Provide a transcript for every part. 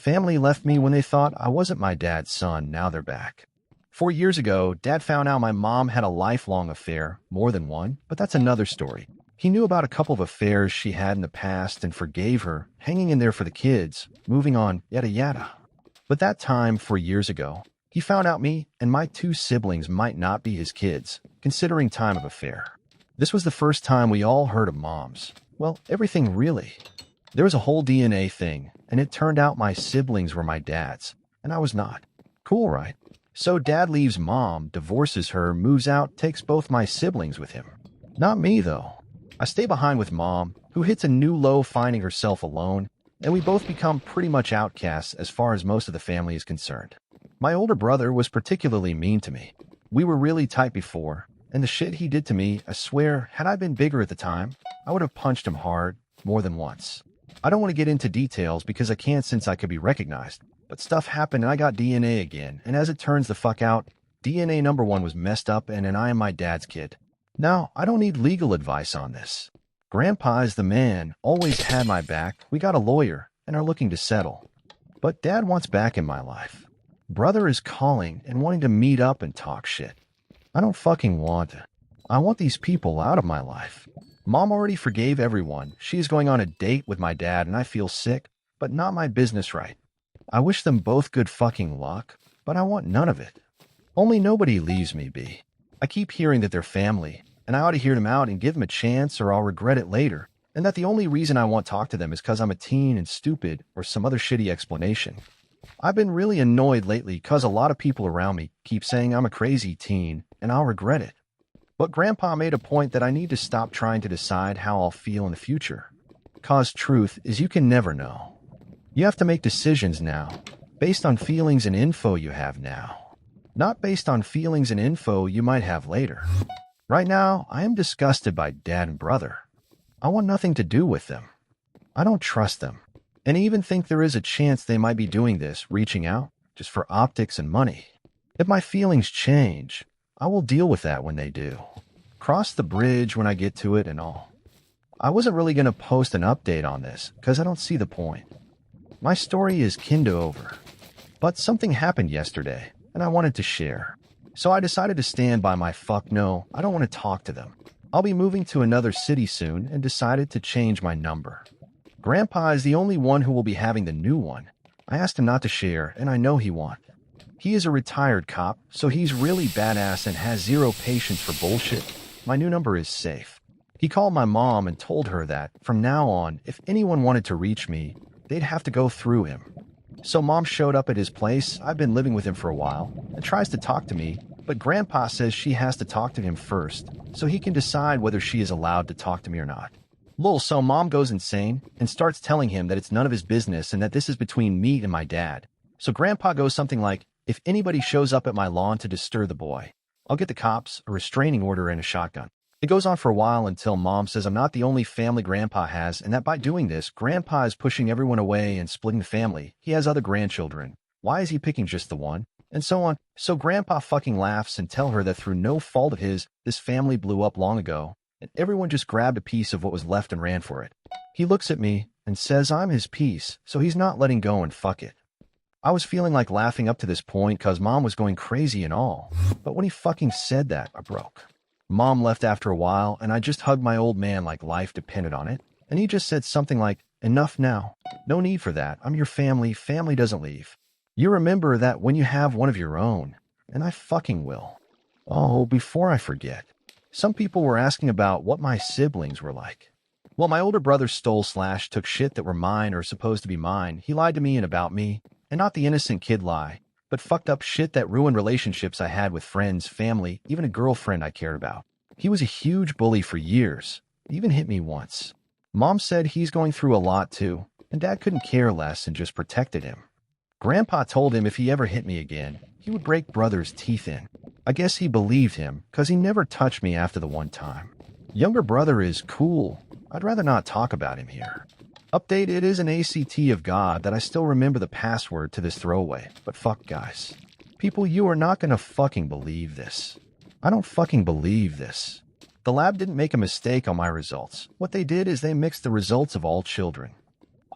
Family left me when they thought I wasn't my dad's son. Now they're back. 4 years ago, Dad found out my mom had a lifelong affair, more than one, but that's another story. He knew about a couple of affairs she had in the past and forgave her, hanging in there for the kids, moving on, yada yada. But that time, 4 years ago, he found out me and my two siblings might not be his kids, considering time of affair. This was the first time we all heard of moms. Well, everything really. There was a whole DNA thing, and it turned out my siblings were my dad's, and I was not. Cool, right? So Dad leaves Mom, divorces her, moves out, takes both my siblings with him. Not me, though. I stay behind with Mom, who hits a new low finding herself alone, and we both become pretty much outcasts as far as most of the family is concerned. My older brother was particularly mean to me. We were really tight before, and the shit he did to me, I swear, had I been bigger at the time, I would have punched him hard, more than once. I don't want to get into details because I can't since I could be recognized. But stuff happened and I got DNA again, and as it turns the fuck out, DNA number 1 was messed up and I am my dad's kid. Now, I don't need legal advice on this. Grandpa is the man, always had my back, we got a lawyer, and are looking to settle. But Dad wants back in my life. Brother is calling and wanting to meet up and talk shit. I don't fucking want it. I want these people out of my life. Mom already forgave everyone. She is going on a date with my dad and I feel sick, but not my business, right? I wish them both good fucking luck, but I want none of it. Only nobody leaves me be. I keep hearing that they're family, and I ought to hear them out and give them a chance or I'll regret it later, and that the only reason I won't talk to them is because I'm a teen and stupid or some other shitty explanation. I've been really annoyed lately because a lot of people around me keep saying I'm a crazy teen, and I'll regret it. But Grandpa made a point that I need to stop trying to decide how I'll feel in the future. Cause truth is you can never know. You have to make decisions now, based on feelings and info you have now, not based on feelings and info you might have later. Right now, I am disgusted by Dad and brother. I want nothing to do with them. I don't trust them, and even think there is a chance they might be doing this, reaching out, just for optics and money. If my feelings change, I will deal with that when they do. Cross the bridge when I get to it and all. I wasn't really going to post an update on this, because I don't see the point. My story is kinda over. But something happened yesterday, and I wanted to share. So I decided to stand by my fuck no, I don't want to talk to them. I'll be moving to another city soon and decided to change my number. Grandpa is the only one who will be having the new one. I asked him not to share, and I know he won't. He is a retired cop, so he's really badass and has zero patience for bullshit. My new number is safe. He called my mom and told her that, from now on, if anyone wanted to reach me, they'd have to go through him. So Mom showed up at his place. I've been living with him for a while and tries to talk to me, but Grandpa says she has to talk to him first so he can decide whether she is allowed to talk to me or not. Lol, so Mom goes insane and starts telling him that it's none of his business and that this is between me and my dad. So Grandpa goes something like, if anybody shows up at my lawn to disturb the boy, I'll get the cops, a restraining order, and a shotgun. It goes on for a while until Mom says I'm not the only family Grandpa has, and that by doing this, Grandpa is pushing everyone away and splitting the family. He has other grandchildren. Why is he picking just the one? And so on. So Grandpa fucking laughs and tell her that through no fault of his, this family blew up long ago, and everyone just grabbed a piece of what was left and ran for it. He looks at me and says I'm his piece, so he's not letting go and fuck it. I was feeling like laughing up to this point cause Mom was going crazy and all, but when he fucking said that, I broke. Mom left after a while, and I just hugged my old man like life depended on it, and he just said something like, enough now. No need for that. I'm your family. Family doesn't leave. You remember that when you have one of your own, and I fucking will. Oh, before I forget, some people were asking about what my siblings were like. Well, my older brother stole/took shit that were mine or supposed to be mine. He lied to me and about me, and not the innocent kid lie, but fucked up shit that ruined relationships I had with friends, family, even a girlfriend I cared about. He was a huge bully for years, even hit me once. Mom said he's going through a lot too, and Dad couldn't care less and just protected him. Grandpa told him if he ever hit me again, he would break brother's teeth in. I guess he believed him, cause he never touched me after the one time. Younger brother is cool. I'd rather not talk about him here. Update, it is an ACT of God that I still remember the password to this throwaway, but fuck guys. People, you are not gonna fucking believe this. I don't fucking believe this. The lab didn't make a mistake on my results. What they did is they mixed the results of all children.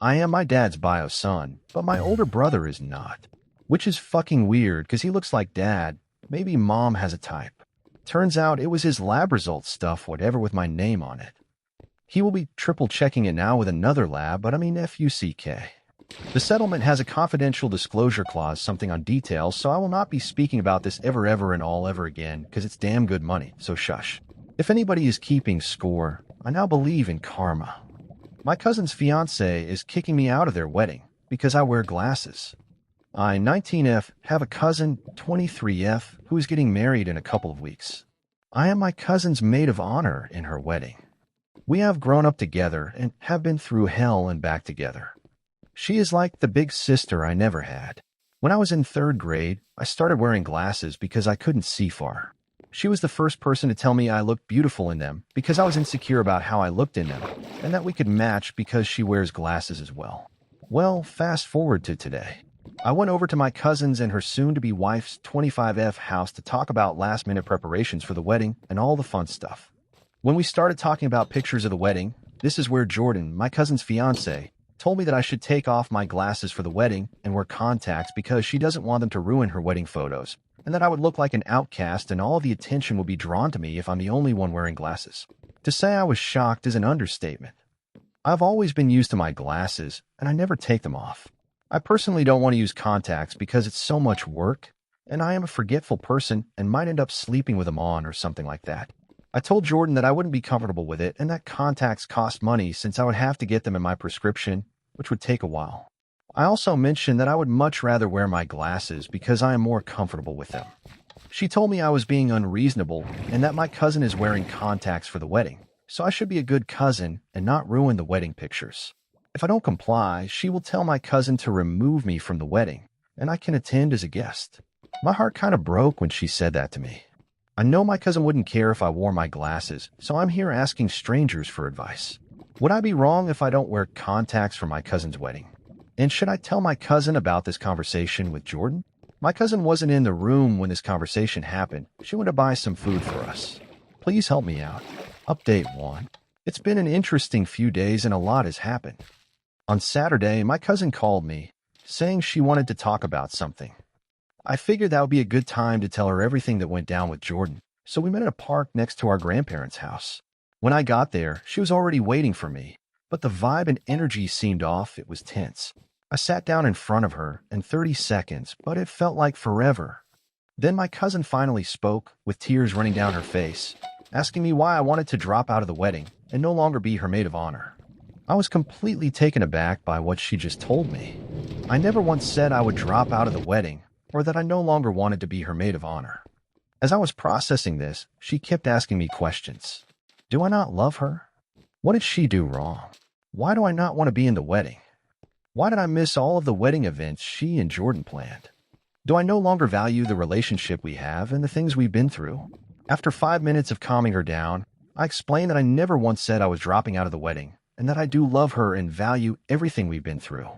I am my dad's bio son, but my older brother is not. Which is fucking weird because he looks like dad. Maybe mom has a type. Turns out it was his lab results stuff, whatever with my name on it. He will be triple checking it now with another lab, but I mean FUCK. The settlement has a confidential disclosure clause, something on details, so I will not be speaking about this ever and all ever again because it's damn good money, so shush. If anybody is keeping score, I now believe in karma. My cousin's fiancé is kicking me out of their wedding because I wear glasses. I, 19F, have a cousin, 23F, who is getting married in a couple of weeks. I am my cousin's maid of honor in her wedding. We have grown up together and have been through hell and back together. She is like the big sister I never had. When I was in 3rd grade, I started wearing glasses because I couldn't see far. She was the first person to tell me I looked beautiful in them because I was insecure about how I looked in them, and that we could match because she wears glasses as well. Well, fast forward to today. I went over to my cousin's and her soon-to-be wife's 25F house to talk about last-minute preparations for the wedding and all the fun stuff. When we started talking about pictures of the wedding, this is where Jordan, my cousin's fiancé, told me that I should take off my glasses for the wedding and wear contacts because she doesn't want them to ruin her wedding photos, and that I would look like an outcast and all the attention will be drawn to me if I'm the only one wearing glasses. To say I was shocked is an understatement. I've always been used to my glasses, and I never take them off. I personally don't want to use contacts because it's so much work, and I am a forgetful person and might end up sleeping with them on or something like that. I told Jordan that I wouldn't be comfortable with it and that contacts cost money since I would have to get them in my prescription, which would take a while. I also mentioned that I would much rather wear my glasses because I am more comfortable with them. She told me I was being unreasonable and that my cousin is wearing contacts for the wedding, so I should be a good cousin and not ruin the wedding pictures. If I don't comply, she will tell my cousin to remove me from the wedding, and I can attend as a guest. My heart kind of broke when she said that to me. I know my cousin wouldn't care if I wore my glasses, so I'm here asking strangers for advice. Would I be wrong if I don't wear contacts for my cousin's wedding? And should I tell my cousin about this conversation with Jordan? My cousin wasn't in the room when this conversation happened. She went to buy some food for us. Please help me out. Update 1. It's been an interesting few days and a lot has happened. On Saturday, my cousin called me, saying she wanted to talk about something. I figured that would be a good time to tell her everything that went down with Jordan, so we met at a park next to our grandparents' house. When I got there, she was already waiting for me, but the vibe and energy seemed off. It was tense. I sat down in front of her in 30 seconds, but it felt like forever. Then my cousin finally spoke, with tears running down her face, asking me why I wanted to drop out of the wedding and no longer be her maid of honor. I was completely taken aback by what she just told me. I never once said I would drop out of the wedding or that I no longer wanted to be her maid of honor. As I was processing this, she kept asking me questions. Do I not love her? What did she do wrong? Why do I not want to be in the wedding? Why did I miss all of the wedding events she and Jordan planned? Do I no longer value the relationship we have and the things we've been through? After 5 minutes of calming her down, I explained that I never once said I was dropping out of the wedding and that I do love her and value everything we've been through.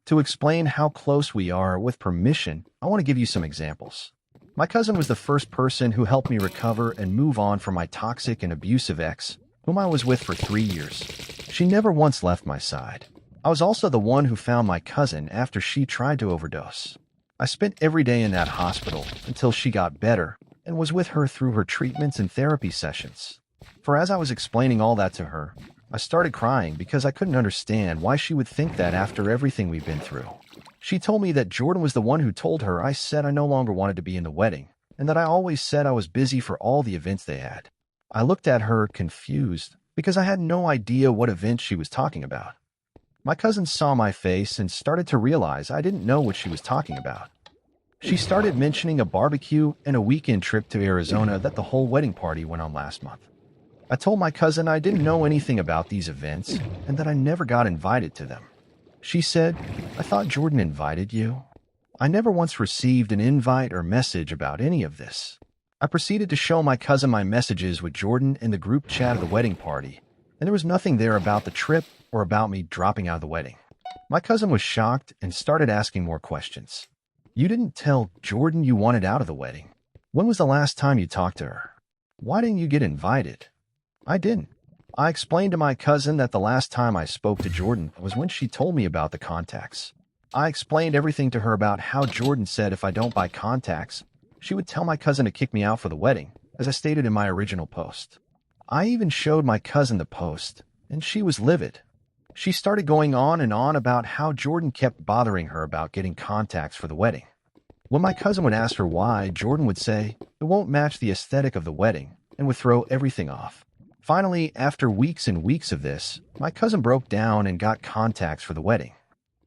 To explain how close we are, with permission, I want to give you some examples. My cousin was the first person who helped me recover and move on from my toxic and abusive ex, whom I was with for 3 years. She never once left my side. I was also the one who found my cousin after she tried to overdose. I spent every day in that hospital until she got better and was with her through her treatments and therapy sessions. For as I was explaining all that to her, I started crying because I couldn't understand why she would think that after everything we've been through. She told me that Jordan was the one who told her I said I no longer wanted to be in the wedding, and that I always said I was busy for all the events they had. I looked at her confused because I had no idea what events she was talking about. My cousin saw my face and started to realize I didn't know what she was talking about. She started mentioning a barbecue and a weekend trip to Arizona that the whole wedding party went on last month. I told my cousin I didn't know anything about these events and that I never got invited to them. She said, I thought Jordan invited you. I never once received an invite or message about any of this. I proceeded to show my cousin my messages with Jordan in the group chat of the wedding party, and there was nothing there about the trip or about me dropping out of the wedding. My cousin was shocked and started asking more questions. You didn't tell Jordan you wanted out of the wedding. When was the last time you talked to her? Why didn't you get invited? I didn't. I explained to my cousin that the last time I spoke to Jordan was when she told me about the contacts. I explained everything to her about how Jordan said if I don't buy contacts, she would tell my cousin to kick me out for the wedding, as I stated in my original post. I even showed my cousin the post, and she was livid. She started going on and on about how Jordan kept bothering her about getting contacts for the wedding. When my cousin would ask her why, Jordan would say it won't match the aesthetic of the wedding and would throw everything off. Finally, after weeks and weeks of this, my cousin broke down and got contacts for the wedding.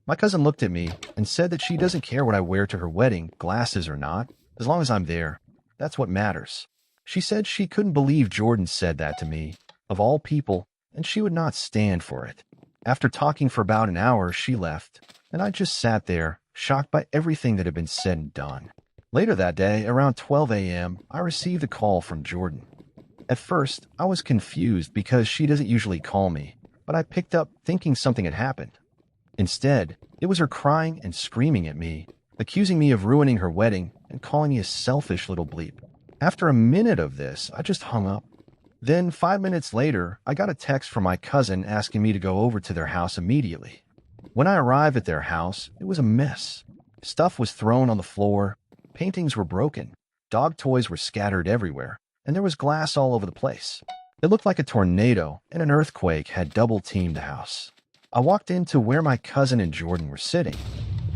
My cousin looked at me and said that she doesn't care what I wear to her wedding, glasses or not, as long as I'm there. That's what matters. She said she couldn't believe Jordan said that to me, of all people, and she would not stand for it. After talking for about an hour, she left, and I just sat there, shocked by everything that had been said and done. Later that day, around 12 a.m., I received a call from Jordan. At first, I was confused because she doesn't usually call me, but I picked up thinking something had happened. Instead, it was her crying and screaming at me, accusing me of ruining her wedding and calling me a selfish little bleep. After a minute of this, I just hung up. Then, 5 minutes later, I got a text from my cousin asking me to go over to their house immediately. When I arrived at their house, it was a mess. Stuff was thrown on the floor, paintings were broken, dog toys were scattered everywhere, and there was glass all over the place. It looked like a tornado and an earthquake had double-teamed the house. I walked into where my cousin and Jordan were sitting.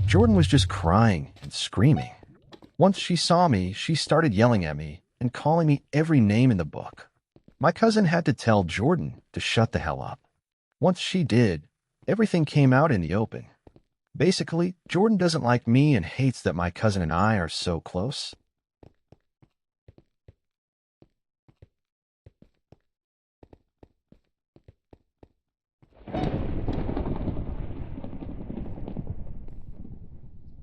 Jordan was just crying and screaming. Once she saw me, she started yelling at me and calling me every name in the book. My cousin had to tell Jordan to shut the hell up. Once she did, everything came out in the open. Basically, Jordan doesn't like me and hates that my cousin and I are so close.